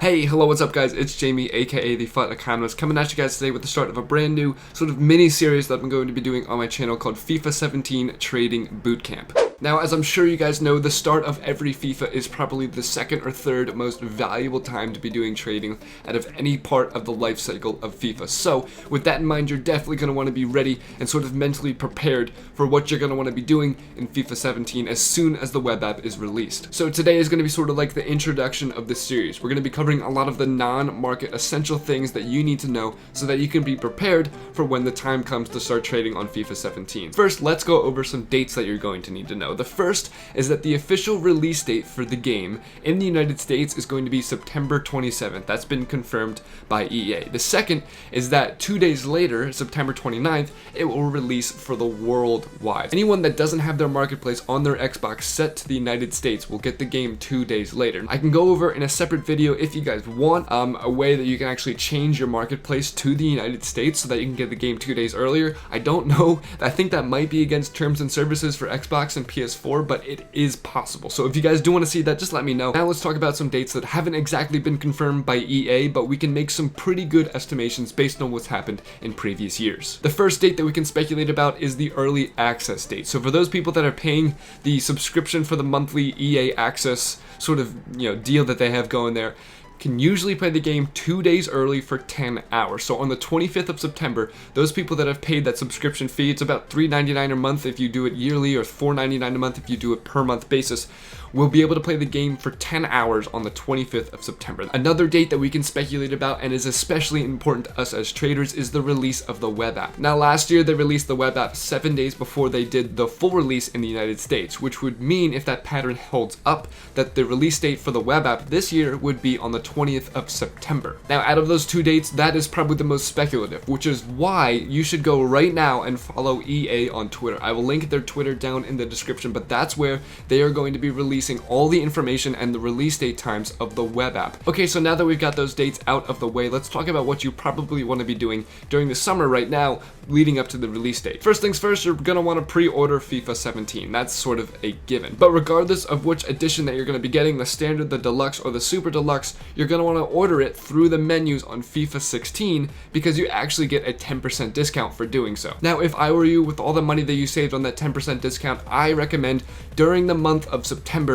Hey, hello, what's up guys? It's Jamie, aka the Flat Economist, coming at you guys today with the start of a brand new sort of mini-series that I'm going to be doing on my channel called FIFA 17 Trading Bootcamp. Now, as I'm sure you guys know, the start of every FIFA is probably the second or third most valuable time to be doing trading out of any part of the life cycle of FIFA. So, with that in mind, you're definitely going to want to be ready and sort of mentally prepared for what you're going to want to be doing in FIFA 17 as soon as the web app is released. So today is going to be sort of like the introduction of this series. We're going to be covering a lot of the non-market essential things that you need to know so that you can be prepared for when the time comes to start trading on FIFA 17. First, let's go over some dates that you're going to need to know. The first is that the official release date for the game in the United States is going to be September 27th. That's been confirmed by EA. The second is that 2 days later, September 29th, it will release for the worldwide. Anyone that doesn't have their marketplace on their Xbox set to the United States will get the game 2 days later. I can go over in a separate video if you guys want a way that you can actually change your marketplace to the United States so that you can get the game 2 days earlier. I don't know. I think that might be against terms and services for Xbox and PS4, but it is possible. So if you guys do want to see that, just let me know. Now let's talk about some dates that haven't exactly been confirmed by EA, but we can make some pretty good estimations based on what's happened in previous years. The first date that we can speculate about is the early access date. So for those people that are paying the subscription for the monthly EA access sort of, deal that they have going there, can usually play the game 2 days early for 10 hours. So on the 25th of September, those people that have paid that subscription fee, it's about $3.99 a month if you do it yearly or $4.99 a month if you do it per month basis, will be able to play the game for 10 hours on the 25th of September. Another date that we can speculate about and is especially important to us as traders is the release of the web app. Now last year they released the web app 7 days before they did the full release in the United States, which would mean if that pattern holds up that the release date for the web app this year would be on the 20th of September. Now out of those two dates, that is probably the most speculative, which is why you should go right now and follow EA on Twitter. I will link their Twitter down in the description, but that's where they are going to be releasing all the information and the release date times of the web app. Okay, so now that we've got those dates out of the way, let's talk about what you probably want to be doing during the summer right now leading up to the release date. First things first, you're going to want to pre-order FIFA 17. That's sort of a given. But regardless of which edition that you're going to be getting, the standard, the deluxe, or the super deluxe, you're going to want to order it through the menus on FIFA 16 because you actually get a 10% discount for doing so. Now, if I were you, with all the money that you saved on that 10% discount, I recommend during the month of September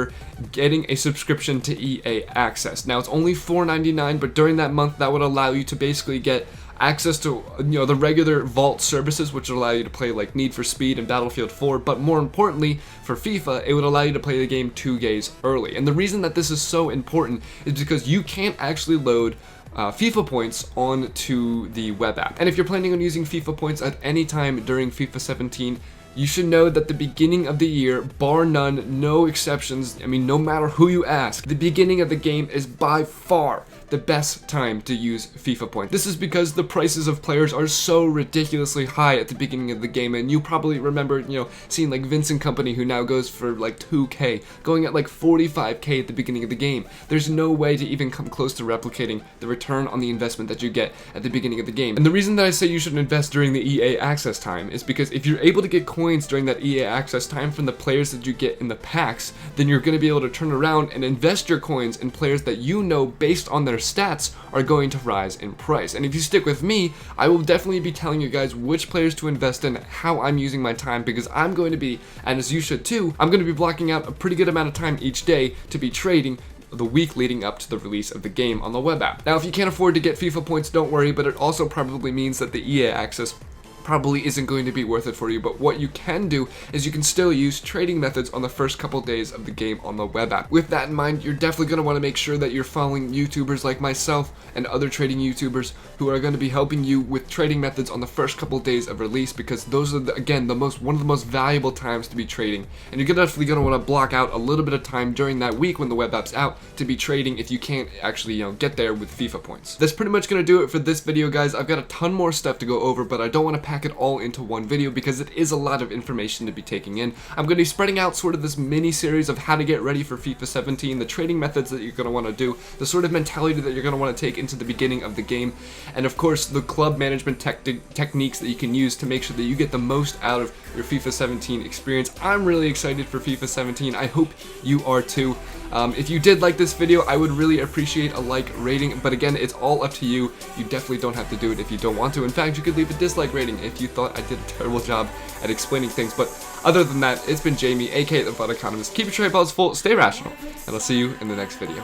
getting a subscription to EA Access. Now, it's only $4.99, but during that month, that would allow you to basically get access to the regular vault services, which will allow you to play like Need for Speed and Battlefield 4, but more importantly for FIFA, it would allow you to play the game 2 days early. And the reason that this is so important is because you can't actually load FIFA points onto the web app. And if you're planning on using FIFA points at any time during FIFA 17, you should know that the beginning of the year, bar none, no exceptions, no matter who you ask, the beginning of the game is by far the best time to use FIFA points. This is because the prices of players are so ridiculously high at the beginning of the game, and you probably remember, seeing like Vincent Company, who now goes for like 2K, going at like 45K at the beginning of the game. There's no way to even come close to replicating the return on the investment that you get at the beginning of the game. And the reason that I say you should invest during the EA Access time is because if you're able to get coins during that EA Access time from the players that you get in the packs, then you're going to be able to turn around and invest your coins in players that based on their stats are going to rise in price. And if you stick with me, I will definitely be telling you guys which players to invest in, how I'm using my time, because I'm going to be, and as you should too, I'm going to be blocking out a pretty good amount of time each day to be trading the week leading up to the release of the game on the web app. Now, if you can't afford to get FIFA points, don't worry, but it also probably means that the EA Access probably isn't going to be worth it for you. But what you can do is you can still use trading methods on the first couple days of the game on the web app. With that in mind, you're definitely going to want to make sure that you're following YouTubers like myself and other trading YouTubers who are going to be helping you with trading methods on the first couple days of release, because those are again one of the most valuable times to be trading. And you're definitely going to want to block out a little bit of time during that week when the web app's out to be trading if you can't actually get there with FIFA points. That's pretty much going to do it for this video, guys. I've got a ton more stuff to go over, but I don't want to pack it all into one video because it is a lot of information to be taking in. I'm going to be spreading out sort of this mini series of how to get ready for FIFA 17, the trading methods that you're going to want to do, the sort of mentality that you're going to want to take into the beginning of the game, and of course the club management techniques that you can use to make sure that you get the most out of your FIFA 17 experience. I'm really excited for FIFA 17. I hope you are too. If you did like this video, I would really appreciate a like rating, but again, it's all up to you. You definitely don't have to do it if you don't want to. In fact, you could leave a dislike rating if you thought I did a terrible job at explaining things. But other than that, it's been Jamie, aka the Fun Economist. Keep your tripods full, stay rational, and I'll see you in the next video.